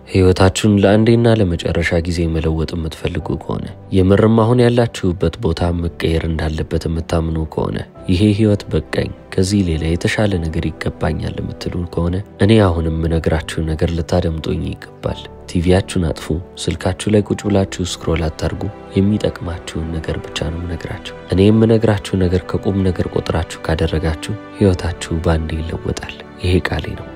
ህይወታችሁን ለአንዴና ለመጨረሻ ጊዜ መለወጥ የምትፈልጉ ከሆነ የምርም አሁን ያላችሁበት ቦታ መቀየር እንዳለበት የምታምኑ ከሆነ ይሄ ህይወት በቃኝ ከዚህ ሌላ የተሻለ ነገር ይገባኛል የምትሉ ከሆነ እኔ አሁንም ምነግራችሁ ነገር ልታደምጡኝ ይገባል። ቲቪያችሁን አጥፉ፣ ስልካችሁ ላይ ቁጭ ብላችሁ ስክሮል አታርጉ። የሚጠቅማችሁን ነገር ብቻ ነው ምነግራችሁ። እኔ የምነግራችሁ ነገር ከቁም ነገር ቆጥራችሁ ካደረጋችሁ ህይወታችሁ ባንዴ ይለወጣል። ይሄ ቃሌ ነው።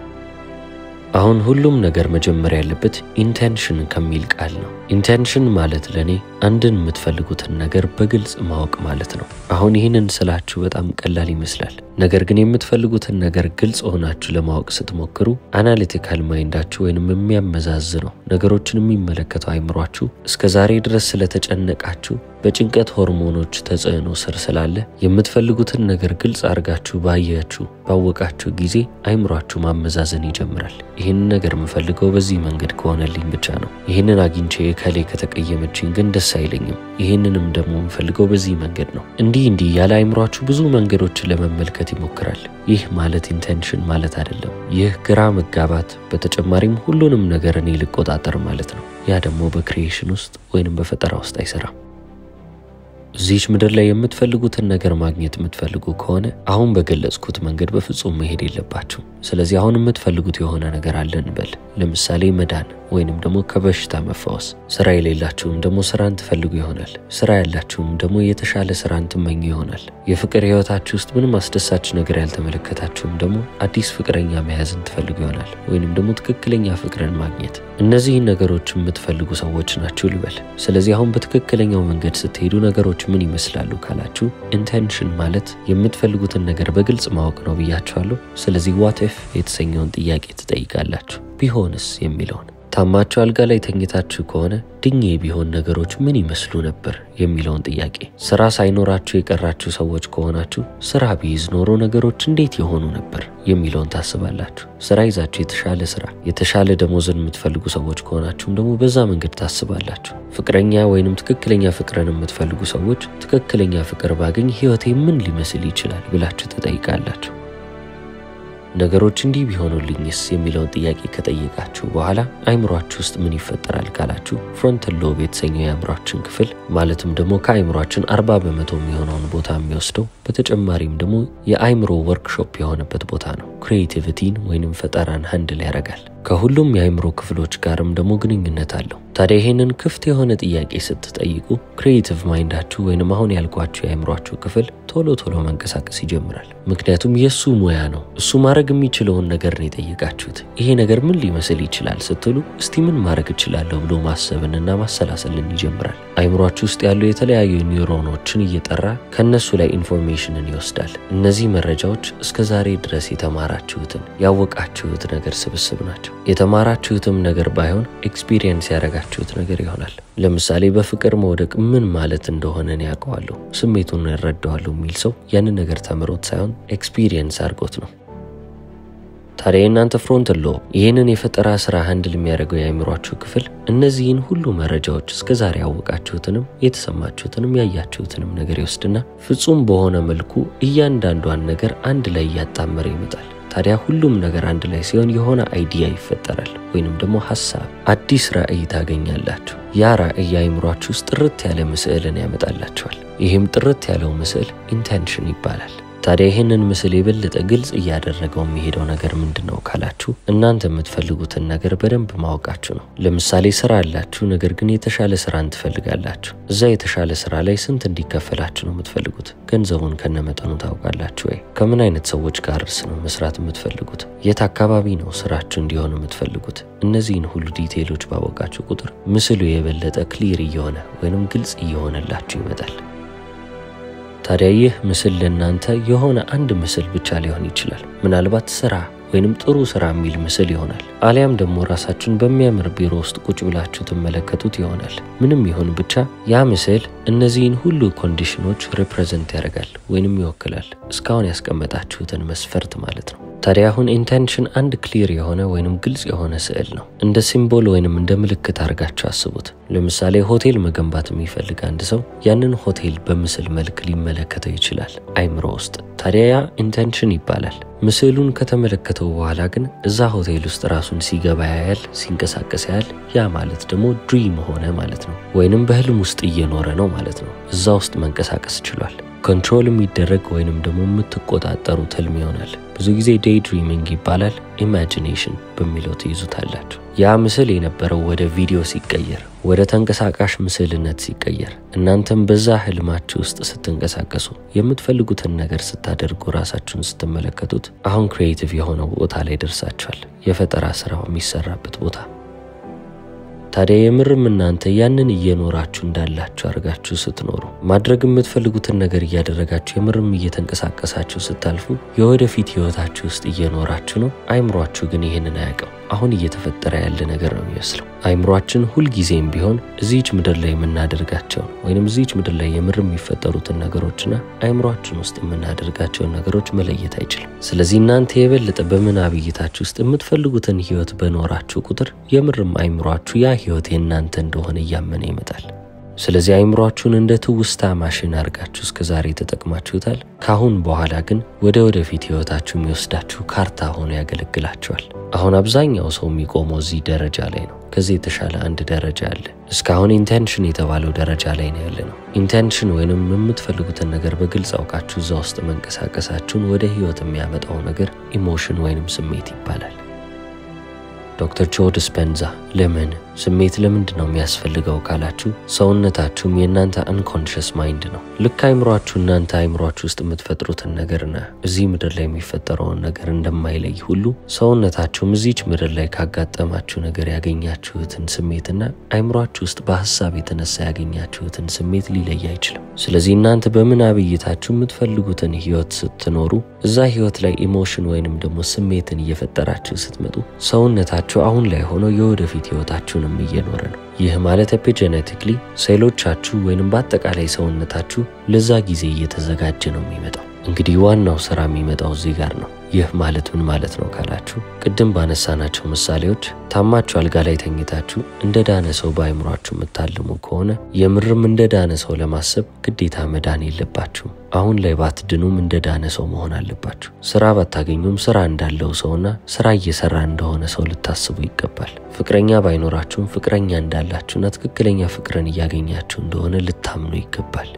አሁን ሁሉም ነገር መጀመሪያ ያለበት ኢንቴንሽን ከሚል ቃል ነው። ኢንቴንሽን ማለት ለኔ አንድን የምትፈልጉትን ነገር በግልጽ ማወቅ ማለት ነው። አሁን ይህንን ስላችሁ በጣም ቀላል ይመስላል። ነገር ግን የምትፈልጉትን ነገር ግልጽ ሆናችሁ ለማወቅ ስትሞክሩ አናሊቲካል ማይንዳችሁ ወይንም የሚያመዛዝነው ነገሮችን የሚመለከተው አይምሯችሁ እስከዛሬ ድረስ ስለተጨነቃችሁ በጭንቀት ሆርሞኖች ተጽዕኖ ስር ስላለ የምትፈልጉትን ነገር ግልጽ አርጋችሁ ባወቃችሁ ጊዜ አይምሯችሁ ማመዛዘን ይጀምራል። ይህንን ነገር የምፈልገው በዚህ መንገድ ከሆነልኝ ብቻ ነው። ይህንን አግኝቼ ከሌ ከተቀየመችኝ ግን ደስ አይለኝም። ይህንንም ደግሞ የምፈልገው በዚህ መንገድ ነው። እንዲህ ያለ አይምሯችሁ ብዙ መንገዶችን ለመመልከት ይሞክራል። ይህ ማለት ኢንቴንሽን ማለት አይደለም። ይህ ግራ መጋባት በተጨማሪም ሁሉንም ነገር እኔ ልቆጣጠር ማለት ነው። ያ ደግሞ በክሪኤሽን ውስጥ ወይንም በፈጠራ ውስጥ አይሰራም። እዚች ምድር ላይ የምትፈልጉትን ነገር ማግኘት የምትፈልጉ ከሆነ አሁን በገለጽኩት መንገድ በፍጹም መሄድ የለባችሁ። ስለዚህ አሁን የምትፈልጉት የሆነ ነገር አለ እንበል። ለምሳሌ መዳን ወይንም ደግሞ ከበሽታ መፈወስ። ስራ የሌላችሁም ደግሞ ስራን ትፈልጉ ይሆናል። ስራ ያላችሁም ደግሞ የተሻለ ስራን ትመኙ ይሆናል። የፍቅር ህይወታችሁ ውስጥ ምንም አስደሳች ነገር ያልተመለከታችሁም ደግሞ አዲስ ፍቅረኛ መያዝን ትፈልጉ ይሆናል ወይንም ደግሞ ትክክለኛ ፍቅርን ማግኘት። እነዚህ ነገሮች የምትፈልጉ ሰዎች ናችሁ ልበል። ስለዚህ አሁን በትክክለኛው መንገድ ስትሄዱ ነገሮች ምን ይመስላሉ ካላችሁ ኢንቴንሽን ማለት የምትፈልጉትን ነገር በግልጽ ማወቅ ነው ብያችኋለሁ። ስለዚህ ዋት ኢፍ የተሰኘውን ጥያቄ ትጠይቃላችሁ። ቢሆንስ የሚለውን ታማችሁ አልጋ ላይ ተኝታችሁ ከሆነ ድኜ ቢሆን ነገሮች ምን ይመስሉ ነበር የሚለውን ጥያቄ። ስራ ሳይኖራችሁ የቀራችሁ ሰዎች ከሆናችሁ ስራ ቢይዝ ኖሮ ነገሮች እንዴት ይሆኑ ነበር የሚለውን ታስባላችሁ። ስራ ይዛችሁ የተሻለ ደሞዝን የምትፈልጉ ሰዎች ከሆናችሁም ደግሞ በዛ መንገድ ታስባላችሁ። ፍቅረኛ ወይንም ትክክለኛ ፍቅርን የምትፈልጉ ሰዎች ትክክለኛ ፍቅር ባገኝ ህይወቴ ምን ሊመስል ይችላል ብላችሁ ትጠይቃላችሁ። ነገሮች እንዲህ ቢሆኑልኝስ የሚለውን ጥያቄ ከጠየቃችሁ በኋላ አይምሯችሁ ውስጥ ምን ይፈጠራል ካላችሁ ፍሮንታል ሎብ የተሰኘው የአይምሯችን ክፍል ማለትም ደግሞ ከአይምሯችን 40% የሚሆነውን ቦታ የሚወስደው በተጨማሪም ደግሞ የአይምሮ ወርክሾፕ የሆነበት ቦታ ነው። ክሪኤቲቪቲን ወይንም ፈጠራን ሃንድል ያደርጋል። ከሁሉም የአይምሮ ክፍሎች ጋርም ደግሞ ግንኙነት አለው። ታዲያ ይሄንን ክፍት የሆነ ጥያቄ ስትጠይቁ ክሪኤቲቭ ማይንዳችሁ ወይንም አሁን ያልኳችሁ የአይምሯችሁ ክፍል ቶሎ መንቀሳቀስ ይጀምራል። ምክንያቱም የሱ ሙያ ነው። እሱ ማድረግ የሚችለውን ነገር ነው የጠየቃችሁት። ይሄ ነገር ምን ሊመስል ይችላል ስትሉ እስቲ ምን ማድረግ እችላለሁ ብሎ ማሰብንና ማሰላሰልን ይጀምራል። አይምሯችሁ ውስጥ ያሉ የተለያዩ ኒውሮኖችን እየጠራ ከነሱ ላይ ኢንፎርሜሽንን ይወስዳል። እነዚህ መረጃዎች እስከዛሬ ድረስ የተማራችሁትን ያወቃችሁት ነገር ስብስብ ናቸው። የተማራችሁትም ነገር ባይሆን ኤክስፒሪየንስ ያደረጋችሁት ነገር ይሆናል። ለምሳሌ በፍቅር መውደቅ ምን ማለት እንደሆነ ነው ያውቀዋለሁ፣ ስሜቱን እረዳዋለሁ የሚል ሰው ያንን ነገር ተምሮት ሳይሆን ኤክስፒሪየንስ አድርጎት ነው። ታዲያ እናንተ ፍሮንታል ሎብ ይሄንን የፈጠራ ስራ ሃንድል የሚያደርገው የአይምሯችሁ ክፍል እነዚህን ሁሉ መረጃዎች እስከዛሬ ያወቃችሁትንም የተሰማችሁትንም ያያችሁትንም ነገር ይወስድና ፍጹም በሆነ መልኩ እያንዳንዷን ነገር አንድ ላይ ያጣመረ ይመጣል። ታዲያ ሁሉም ነገር አንድ ላይ ሲሆን የሆነ አይዲያ ይፈጠራል ወይንም ደግሞ ሐሳብ፣ አዲስ ራዕይ ታገኛላችሁ። ያ ራዕይ አይምሯችሁ ውስጥ ጥርት ያለ ምስልን ያመጣላችኋል። ይህም ጥርት ያለው ምስል ኢንቴንሽን ይባላል። ታዲያ ይህንን ምስል የበለጠ ግልጽ እያደረገው የሚሄደው ነገር ምንድነው ካላችሁ እናንተ የምትፈልጉትን ነገር በደንብ ማወቃችሁ ነው። ለምሳሌ ስራ አላችሁ፣ ነገር ግን የተሻለ ስራን ትፈልጋላችሁ። እዛ የተሻለ ስራ ላይ ስንት እንዲከፈላችሁ ነው የምትፈልጉት? ገንዘቡን ከነመጠኑ ታውቃላችሁ ወይ? ከምን አይነት ሰዎች ጋርስ ነው መስራት የምትፈልጉት? የት አካባቢ ነው ስራችሁ እንዲሆን የምትፈልጉት? እነዚህን ሁሉ ዲቴይሎች ባወቃችሁ ቁጥር ምስሉ የበለጠ ክሊር እየሆነ ወይንም ግልጽ እየሆነላችሁ ይመጣል። ታዲያ ይህ ምስል ለእናንተ የሆነ አንድ ምስል ብቻ ሊሆን ይችላል። ምናልባት ስራ ወይንም ጥሩ ስራ የሚል ምስል ይሆናል። አሊያም ደግሞ ራሳችሁን በሚያምር ቢሮ ውስጥ ቁጭ ብላችሁ ትመለከቱት ይሆናል። ምንም ይሁን ብቻ ያ ምስል እነዚህን ሁሉ ኮንዲሽኖች ሪፕሬዘንት ያደርጋል ወይንም ይወክላል። እስካሁን ያስቀመጣችሁትን መስፈርት ማለት ነው። ታዲያ አሁን ኢንቴንሽን አንድ ክሊር የሆነ ወይንም ግልጽ የሆነ ስዕል ነው። እንደ ሲምቦል ወይንም እንደ ምልክት አድርጋችሁ አስቡት። ለምሳሌ ሆቴል መገንባት የሚፈልግ አንድ ሰው ያንን ሆቴል በምስል መልክ ሊመለከተው ይችላል አይምሮ ውስጥ። ታዲያ ያ ኢንቴንሽን ይባላል። ምስሉን ከተመለከተው በኋላ ግን እዛ ሆቴል ውስጥ ራሱን ሲገባ ያያል፣ ሲንቀሳቀስ ያያል። ያ ማለት ደግሞ ድሪም ሆነ ማለት ነው፣ ወይንም በህልም ውስጥ እየኖረ ነው ማለት ነው። እዛ ውስጥ መንቀሳቀስ ችሏል። ኮንትሮል የሚደረግ ወይንም ደግሞ የምትቆጣጠሩት ህልም ይሆናል። ብዙ ጊዜ ዴይ ድሪሚንግ ይባላል። ኢማጂኔሽን በሚለው ትይዙታላችሁ። ያ ምስል የነበረው ወደ ቪዲዮ ሲቀየር፣ ወደ ተንቀሳቃሽ ምስልነት ሲቀየር፣ እናንተም በዛ ህልማችሁ ውስጥ ስትንቀሳቀሱ የምትፈልጉትን ነገር ስታደርጉ ራሳችሁን ስትመለከቱት አሁን ክሪኤቲቭ የሆነው ቦታ ላይ ደርሳችኋል። የፈጠራ ስራው የሚሰራበት ቦታ። ታዲያ የምርም እናንተ ያንን እየኖራችሁ እንዳላችሁ አርጋችሁ ስትኖሩ ማድረግ የምትፈልጉትን ነገር እያደረጋችሁ የምርም እየተንቀሳቀሳችሁ ስታልፉ የወደፊት ህይወታችሁ ውስጥ እየኖራችሁ ነው። አይምሯችሁ ግን ይሄንን አያውቅም። አሁን እየተፈጠረ ያለ ነገር ነው የሚመስለው። አይምሯችን ሁል ጊዜም ቢሆን እዚህች ምድር ላይ የምናደርጋቸው ወይንም እዚህች ምድር ላይ የምርም የሚፈጠሩትን ነገሮችና አይምሯችን ውስጥ የምናደርጋቸውን ነገሮች መለየት አይችልም። ስለዚህ እናንተ የበለጠ በምናብ እይታችሁ ውስጥ የምትፈልጉትን ህይወት በኖራችሁ ቁጥር የምርም አይምሯችሁ ያ ህይወት የእናንተ እንደሆነ እያመነ ይመጣል። ስለዚህ አይምሯችሁን እንደ ትውስታ ማሽን አርጋችሁ እስከዛሬ ተጠቅማችሁታል። ካሁን በኋላ ግን ወደፊት ህይወታችሁ የሚወስዳችሁ ካርታ ሆኖ ያገለግላችኋል። አሁን አብዛኛው ሰው የሚቆመው እዚህ ደረጃ ላይ ነው። ከዚህ የተሻለ አንድ ደረጃ አለ። እስካሁን ኢንቴንሽን የተባለው ደረጃ ላይ ነው ያለነው። ኢንቴንሽን ወይንም የምትፈልጉትን ነገር በግልጽ አውቃችሁ እዛ ውስጥ መንቀሳቀሳችሁን ወደ ህይወት የሚያመጣው ነገር ኢሞሽን ወይንም ስሜት ይባላል። ዶክተር ጆ ዲስፔንዛ ለምን ስሜት ለምንድን ነው የሚያስፈልገው ካላችሁ፣ ሰውነታችሁም የእናንተ አንኮንሽስ ማይንድ ነው። ልክ አይምሯችሁ እናንተ አይምሯችሁ ውስጥ የምትፈጥሩትን ነገርና እዚህ ምድር ላይ የሚፈጠረውን ነገር እንደማይለይ ሁሉ ሰውነታችሁም እዚች ምድር ላይ ካጋጠማችሁ ነገር ያገኛችሁትን ስሜትና አይምሯችሁ ውስጥ በሐሳብ የተነሳ ያገኛችሁትን ስሜት ሊለይ አይችልም። ስለዚህ እናንተ በምናብ እይታችሁ የምትፈልጉትን ህይወት ስትኖሩ እዛ ህይወት ላይ ኢሞሽን ወይንም ደግሞ ስሜትን እየፈጠራችሁ ስትመጡ ሰውነታችሁ አሁን ላይ ሆኖ የወደፊት ህይወታችሁንም እየኖረ ነው። ይህ ማለት ኤፒጄኔቲክሊ ሴሎቻችሁ ወይንም በአጠቃላይ ሰውነታችሁ ለዛ ጊዜ እየተዘጋጀ ነው የሚመጣው። እንግዲህ ዋናው ስራ የሚመጣው እዚህ ጋር ነው። ይህ ማለት ምን ማለት ነው ካላችሁ፣ ቅድም ባነሳናቸው ምሳሌዎች ታማችሁ አልጋ ላይ ተኝታችሁ እንደ ዳነ ሰው በአይምሯችሁ የምታልሙ ከሆነ የምርም እንደ ዳነ ሰው ለማሰብ ግዴታ መዳን የለባችሁም። አሁን ላይ ባትድኑም እንደ ዳነ ሰው መሆን አለባችሁ። ስራ ባታገኙም ስራ እንዳለው ሰውና ስራ እየሰራ እንደሆነ ሰው ልታስቡ ይገባል። ፍቅረኛ ባይኖራችሁም ፍቅረኛ እንዳላችሁና ትክክለኛ ፍቅርን እያገኛችሁ እንደሆነ ልታምኑ ይገባል።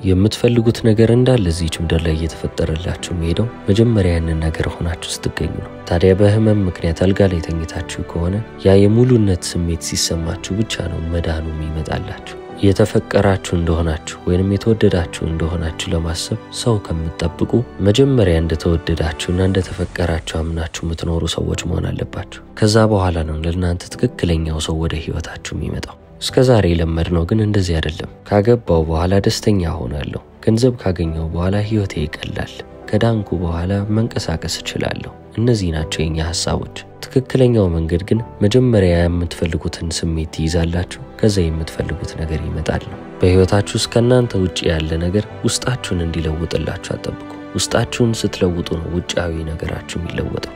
የምትፈልጉት ነገር እንዳለ እዚች ምድር ላይ እየተፈጠረላችሁ ሄደው መጀመሪያ ያንን ነገር ሆናችሁ ስትገኙ ነው። ታዲያ በህመም ምክንያት አልጋ ላይ ተኝታችሁ ከሆነ ያ የሙሉነት ስሜት ሲሰማችሁ ብቻ ነው መዳኑ የሚመጣላችሁ። የተፈቀራችሁ እንደሆናችሁ ወይንም የተወደዳችሁ እንደሆናችሁ ለማሰብ ሰው ከምትጠብቁ መጀመሪያ እንደተወደዳችሁና እንደተፈቀራችሁ አምናችሁ የምትኖሩ ሰዎች መሆን አለባችሁ። ከዛ በኋላ ነው ለእናንተ ትክክለኛው ሰው ወደ ህይወታችሁ የሚመጣው። እስከዛሬ ለመድነው ግን እንደዚህ አይደለም። ካገባው በኋላ ደስተኛ ሆናለሁ፣ ገንዘብ ካገኘው በኋላ ህይወቴ ይቀላል፣ ከዳንኩ በኋላ መንቀሳቀስ እችላለሁ። እነዚህ ናቸው የኛ ሐሳቦች። ትክክለኛው መንገድ ግን መጀመሪያ የምትፈልጉትን ስሜት ትይዛላችሁ፣ ከዛ የምትፈልጉት ነገር ይመጣል ነው። በህይወታችሁ ውስጥ ከእናንተ ውጪ ያለ ነገር ውስጣችሁን እንዲለውጥላችሁ አጠብቁ። ውስጣችሁን ስትለውጡ ነው ውጫዊ ነገራችሁ የሚለወጠው።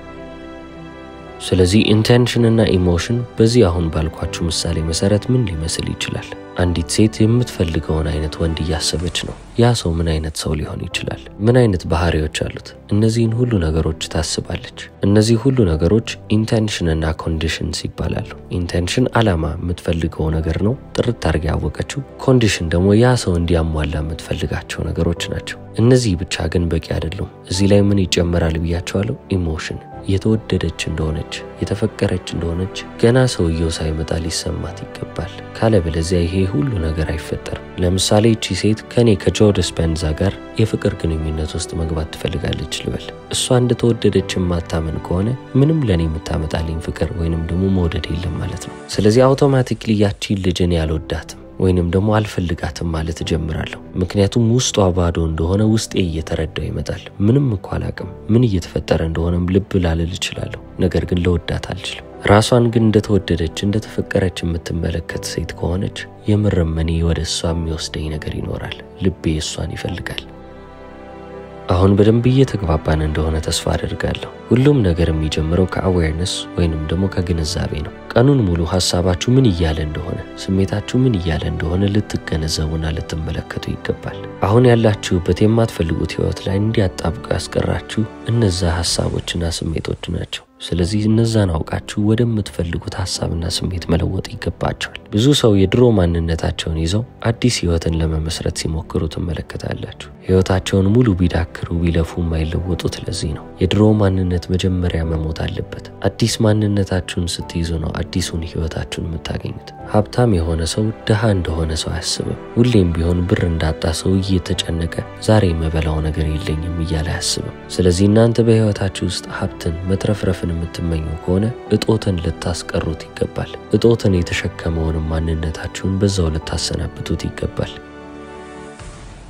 ስለዚህ ኢንቴንሽን እና ኢሞሽን በዚህ አሁን ባልኳችሁ ምሳሌ መሰረት ምን ሊመስል ይችላል? አንዲት ሴት የምትፈልገውን አይነት ወንድ እያሰበች ነው። ያ ሰው ምን አይነት ሰው ሊሆን ይችላል? ምን አይነት ባህሪዎች አሉት? እነዚህን ሁሉ ነገሮች ታስባለች። እነዚህ ሁሉ ነገሮች ኢንቴንሽን እና ኮንዲሽንስ ይባላሉ። ኢንቴንሽን ዓላማ የምትፈልገው ነገር ነው፣ ጥርት አድርጋ ያወቀችው። ኮንዲሽን ደግሞ ያ ሰው እንዲያሟላ የምትፈልጋቸው ነገሮች ናቸው። እነዚህ ብቻ ግን በቂ አይደሉም። እዚህ ላይ ምን ይጨመራል ብያቸዋለሁ? ኢሞሽን። የተወደደች እንደሆነች የተፈቀረች እንደሆነች ገና ሰውየው ሳይመጣ ሊሰማት ይገባል። ካለበለዚያ ይሄ ሁሉ ነገር አይፈጠርም። ለምሳሌ እቺ ሴት ከኔ ከጆ ዲስፔንዛ ጋር የፍቅር ግንኙነት ውስጥ መግባት ትፈልጋለች ልበል። እሷ እንደተወደደች ማታመን ከሆነ ምንም ለኔ የምታመጣልኝ ፍቅር ወይንም ደግሞ መውደድ የለም ማለት ነው። ስለዚህ አውቶማቲክሊ ያቺን ልጅን ያልወዳትም ወይንም ደግሞ አልፈልጋትም ማለት ጀምራለሁ። ምክንያቱም ውስጧ ባዶ እንደሆነ ውስጤ እየተረዳው ይመጣል። ምንም እንኳን አላቅም ምን እየተፈጠረ እንደሆነም ልብ ላልል እችላለሁ፣ ነገር ግን ለወዳት አልችልም። ራሷን ግን እንደተወደደች እንደተፈቀረች የምትመለከት ሴት ከሆነች የምርም እኔ ወደ እሷ የሚወስደኝ ነገር ይኖራል። ልቤ እሷን ይፈልጋል። አሁን በደንብ እየተግባባን እንደሆነ ተስፋ አደርጋለሁ። ሁሉም ነገር የሚጀምረው ከአዌርነስ ወይንም ደግሞ ከግንዛቤ ነው። ቀኑን ሙሉ ሐሳባችሁ ምን እያለ እንደሆነ፣ ስሜታችሁ ምን እያለ እንደሆነ ልትገነዘቡና ልትመለከቱ ይገባል። አሁን ያላችሁበት የማትፈልጉት ህይወት ላይ እንዲያጣብቁ ያስቀራችሁ እነዛ ሐሳቦችና ስሜቶች ናቸው። ስለዚህ እነዛን አውቃችሁ ወደምትፈልጉት ሐሳብና ስሜት መለወጥ ይገባችኋል። ብዙ ሰው የድሮ ማንነታቸውን ይዘው አዲስ ህይወትን ለመመስረት ሲሞክሩ ትመለከታላችሁ። ህይወታቸውን ሙሉ ቢዳክሩ ቢለፉ የማይለወጡት ለዚህ ነው። የድሮ ማንነት መጀመሪያ መሞት አለበት። አዲስ ማንነታችሁን ስትይዙ ነው አዲሱን ህይወታችሁን የምታገኙት። ሀብታም የሆነ ሰው ድሃ እንደሆነ ሰው አያስብም። ሁሌም ቢሆን ብር እንዳጣ ሰው እየተጨነቀ ዛሬ የምበላው ነገር የለኝም እያለ አያስብም። ስለዚህ እናንተ በህይወታችሁ ውስጥ ሀብትን መትረፍረፍን የምትመኙ ከሆነ እጦትን ልታስቀሩት ይገባል። እጦትን የተሸከመውን ማንነታችሁን በዛው ልታሰናብቱት ይገባል።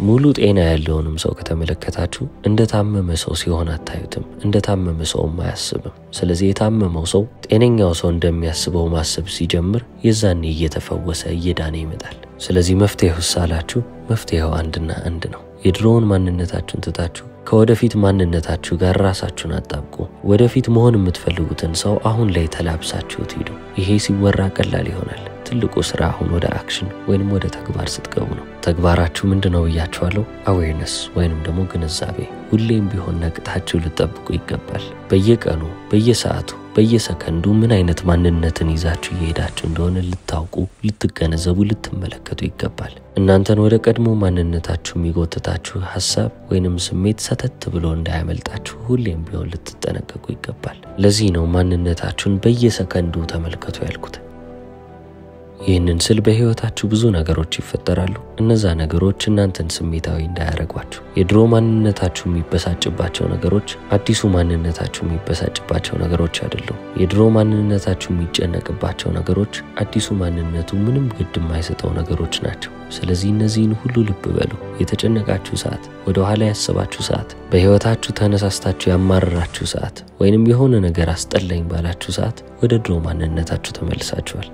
ሙሉ ጤና ያለውንም ሰው ከተመለከታችሁ እንደታመመ ሰው ሲሆን አታዩትም። እንደታመመ ሰውም አያስብም። ስለዚህ የታመመው ሰው ጤነኛው ሰው እንደሚያስበው ማሰብ ሲጀምር የዛኔ እየተፈወሰ እየዳነ ይመጣል። ስለዚህ መፍትሄው ሳላችሁ መፍትሄው አንድና አንድ ነው። የድሮውን ማንነታችሁን ትታችሁ ከወደፊት ማንነታችሁ ጋር ራሳችሁን አጣብቁ። ወደፊት መሆን የምትፈልጉትን ሰው አሁን ላይ ተላብሳችሁት ሂዱ። ይሄ ሲወራ ቀላል ይሆናል። ትልቁ ስራ አሁን ወደ አክሽን ወይንም ወደ ተግባር ስትገቡ ነው። ተግባራችሁ ምንድነው ብያችኋለሁ? አዌርነስ ወይንም ደግሞ ግንዛቤ። ሁሌም ቢሆን ነቅታችሁ ልትጠብቁ ይገባል። በየቀኑ፣ በየሰዓቱ፣ በየሰከንዱ ምን አይነት ማንነትን ይዛችሁ እየሄዳችሁ እንደሆነ ልታውቁ፣ ልትገነዘቡ፣ ልትመለከቱ ይገባል። እናንተን ወደ ቀድሞ ማንነታችሁ የሚጎትታችሁ ሐሳብ ወይንም ስሜት ሰተት ብሎ እንዳያመልጣችሁ ሁሌም ቢሆን ልትጠነቀቁ ይገባል። ለዚህ ነው ማንነታችሁን በየሰከንዱ ተመልከቱ ያልኩት። ይህንን ስል በህይወታችሁ ብዙ ነገሮች ይፈጠራሉ። እነዛ ነገሮች እናንተን ስሜታዊ እንዳያረጓችሁ። የድሮ ማንነታችሁ የሚበሳጭባቸው ነገሮች አዲሱ ማንነታችሁ የሚበሳጭባቸው ነገሮች አይደሉም። የድሮ ማንነታችሁ የሚጨነቅባቸው ነገሮች አዲሱ ማንነቱ ምንም ግድ የማይሰጠው ነገሮች ናቸው። ስለዚህ እነዚህን ሁሉ ልብ በሉ። የተጨነቃችሁ ሰዓት፣ ወደ ኋላ ያሰባችሁ ሰዓት፣ በህይወታችሁ ተነሳስታችሁ ያማረራችሁ ሰዓት ወይንም የሆነ ነገር አስጠላኝ ባላችሁ ሰዓት ወደ ድሮ ማንነታችሁ ተመልሳችኋል።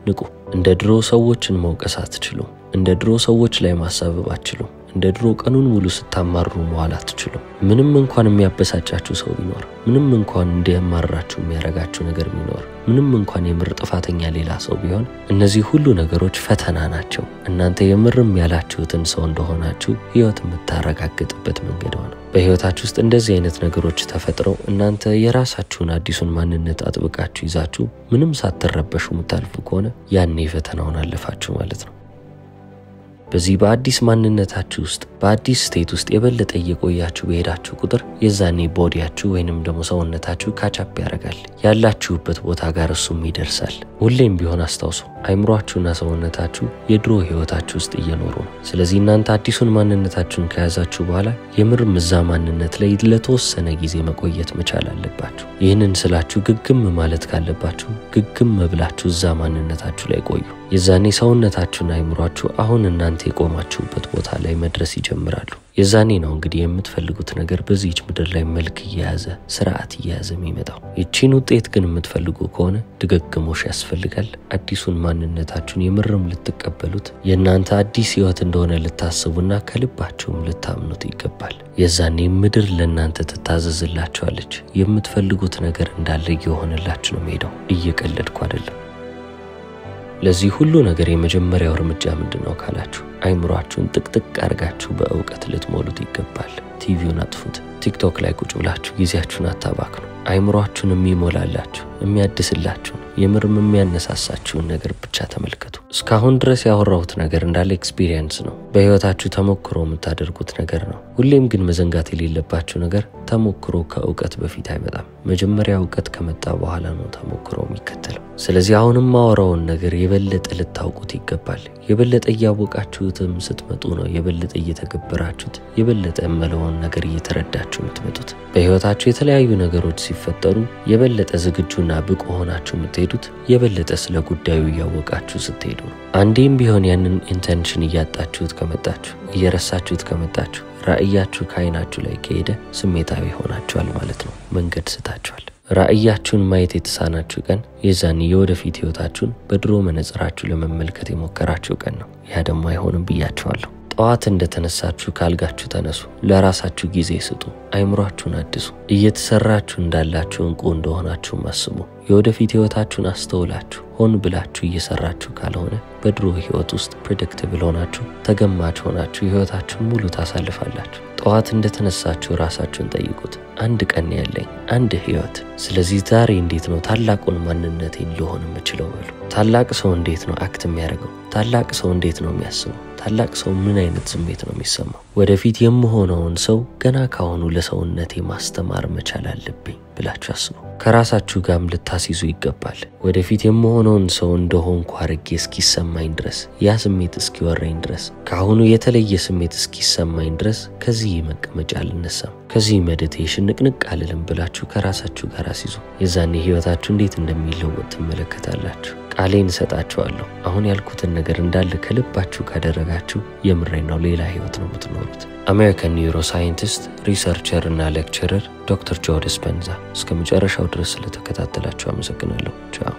ንቁ። እንደ ድሮ ሰዎችን መውቀስ አትችሉም። እንደ ድሮ ሰዎች ላይ ማሳበብ አትችሉም። እንደ ድሮ ቀኑን ሙሉ ስታማሩ መዋል አትችሉም። ምንም እንኳን የሚያበሳጫችሁ ሰው ቢኖር፣ ምንም እንኳን እንዲያማራችሁ የሚያረጋችሁ ነገር ቢኖር፣ ምንም እንኳን የምር ጥፋተኛ ሌላ ሰው ቢሆን፣ እነዚህ ሁሉ ነገሮች ፈተና ናቸው። እናንተ የምርም ያላችሁትን ሰው እንደሆናችሁ ህይወት የምታረጋግጥበት መንገድ ነው። በህይወታችሁ ውስጥ እንደዚህ አይነት ነገሮች ተፈጥረው እናንተ የራሳችሁን አዲሱን ማንነት አጥብቃችሁ ይዛችሁ ምንም ሳትረበሹ የምታልፉ ከሆነ ያኔ ፈተናውን አለፋችሁ ማለት ነው። በዚህ በአዲስ ማንነታችሁ ውስጥ በአዲስ ስቴት ውስጥ የበለጠ እየቆያችሁ በሄዳችሁ ቁጥር የዛኔ ቦዲያችሁ ወይንም ደግሞ ሰውነታችሁ ካቻፕ ያደርጋል። ያላችሁበት ቦታ ጋር እሱም ይደርሳል። ሁሌም ቢሆን አስታውሱ፣ አይምሯችሁና ሰውነታችሁ የድሮ ህይወታችሁ ውስጥ እየኖሩ ነው። ስለዚህ እናንተ አዲሱን ማንነታችሁን ከያዛችሁ በኋላ የምርም እዛ ማንነት ላይ ለተወሰነ ጊዜ መቆየት መቻል አለባችሁ። ይህንን ስላችሁ ግግም ማለት ካለባችሁ ግግም መብላችሁ እዛ ማንነታችሁ ላይ ቆዩ። የዛኔ ሰውነታችሁና አይምሯችሁ አሁን እናንተ የቆማችሁበት ቦታ ላይ መድረስ ይጀምራሉ። የዛኔ ነው እንግዲህ የምትፈልጉት ነገር በዚህች ምድር ላይ መልክ እየያዘ ስርዓት እየያዘ የሚመጣው። ይቺን ውጤት ግን የምትፈልጉ ከሆነ ድግግሞሽ ያስፈልጋል። አዲሱን ማንነታችሁን የምርም ልትቀበሉት፣ የእናንተ አዲስ ህይወት እንደሆነ ልታስቡና ከልባችሁም ልታምኑት ይገባል። የዛኔ ምድር ለእናንተ ትታዘዝላችኋለች። የምትፈልጉት ነገር እንዳለ እየሆነላችሁ ነው የሚሄደው። እየቀለድኩ አይደለም። ለዚህ ሁሉ ነገር የመጀመሪያው እርምጃ ምንድነው ካላችሁ፣ አይምሯችሁን ጥቅጥቅ አርጋችሁ በእውቀት ልትሞሉት ይገባል። ቲቪውን አጥፉት። ቲክቶክ ላይ ቁጭ ብላችሁ ጊዜያችሁን አታባክኑ። አይምሯችሁን የሚሞላላችሁ የሚያድስላችሁ የምርም የሚያነሳሳችሁን ነገር ብቻ ተመልከቱ። እስካሁን ድረስ ያወራሁት ነገር እንዳለ ኤክስፒሪየንስ ነው። በህይወታችሁ ተሞክሮ የምታደርጉት ነገር ነው። ሁሌም ግን መዘንጋት የሌለባችሁ ነገር ተሞክሮ ከእውቀት በፊት አይመጣም። መጀመሪያ እውቀት ከመጣ በኋላ ነው ተሞክሮ የሚከተለው። ስለዚህ አሁንም ማወራውን ነገር የበለጠ ልታውቁት ይገባል። የበለጠ እያወቃችሁትም ስትመጡ ነው የበለጠ እየተገበራችሁት የበለጠ መለውን ነገር እየተረዳችሁ የምትመጡት። በህይወታችሁ የተለያዩ ነገሮች ሲፈጠሩ የበለጠ ዝግጁና ብቁ ሆናችሁ የምትሄዱት የበለጠ ስለ ጉዳዩ እያወቃችሁ ስትሄዱ ነው። አንዴም ቢሆን ያንን ኢንቴንሽን እያጣችሁት ከመጣችሁ፣ እየረሳችሁት ከመጣችሁ፣ ራእያችሁ ከዓይናችሁ ላይ ከሄደ ስሜታዊ ሆናችኋል ማለት ነው። መንገድ ስታችኋል። ራእያችሁን ማየት የተሳናችሁ ቀን የዛኔ የወደፊት ህይወታችሁን በድሮ መነጽራችሁ ለመመልከት የሞከራችሁ ቀን ነው። ያ ደግሞ አይሆንም ብያችኋለሁ። ጠዋት እንደተነሳችሁ ካልጋችሁ ተነሱ። ለራሳችሁ ጊዜ ስጡ። አይምሯችሁን አድሱ። እየተሰራችሁ እንዳላችሁ እንቁ እንደሆናችሁ አስቡ። የወደፊት ህይወታችሁን አስተውላችሁ ሆን ብላችሁ እየሰራችሁ ካልሆነ በድሮ ህይወት ውስጥ ፕሬዲክቲብል ሆናችሁ ተገማች ሆናችሁ ህይወታችሁን ሙሉ ታሳልፋላችሁ። ጠዋት እንደተነሳችሁ ራሳችሁን ጠይቁት። አንድ ቀን ያለኝ አንድ ህይወት፣ ስለዚህ ዛሬ እንዴት ነው ታላቁን ማንነቴን ልሆን የምችለው በሉ። ታላቅ ሰው እንዴት ነው አክት የሚያደርገው? ታላቅ ሰው እንዴት ነው የሚያስበው? ታላቅ ሰው ምን አይነት ስሜት ነው የሚሰማው? ወደፊት የምሆነውን ሰው ገና ካሁኑ ለሰውነቴ ማስተማር መቻል አለብኝ ብላችሁ አስቡ። ከራሳችሁ ጋርም ልታስይዙ ይገባል። ወደፊት የምሆነውን ሰው እንደሆንኩ አርጌ እስኪሰማኝ ድረስ፣ ያ ስሜት እስኪወረኝ ድረስ፣ ካሁኑ የተለየ ስሜት እስኪሰማኝ ድረስ ከዚህ መቀመጫ አልነሳም፣ ከዚህ ሜዲቴሽን ንቅንቅ አልልም ብላችሁ ከራሳችሁ ጋር አስይዙ። የዛኔ ህይወታችሁ እንዴት እንደሚለወጥ ትመለከታላችሁ። ቃሌን እሰጣችኋለሁ። አሁን ያልኩትን ነገር እንዳለ ከልባችሁ ካደረጋችሁ የምሬን ነው ሌላ ህይወት ነው የምትኖሩት። አሜሪካን ኒውሮሳይንቲስት ሪሰርቸር እና ሌክቸረር ዶክተር ጆ ዲስፔንዛ። እስከ መጨረሻው ድረስ ስለተከታተላችሁ አመሰግናለሁ። ቻው።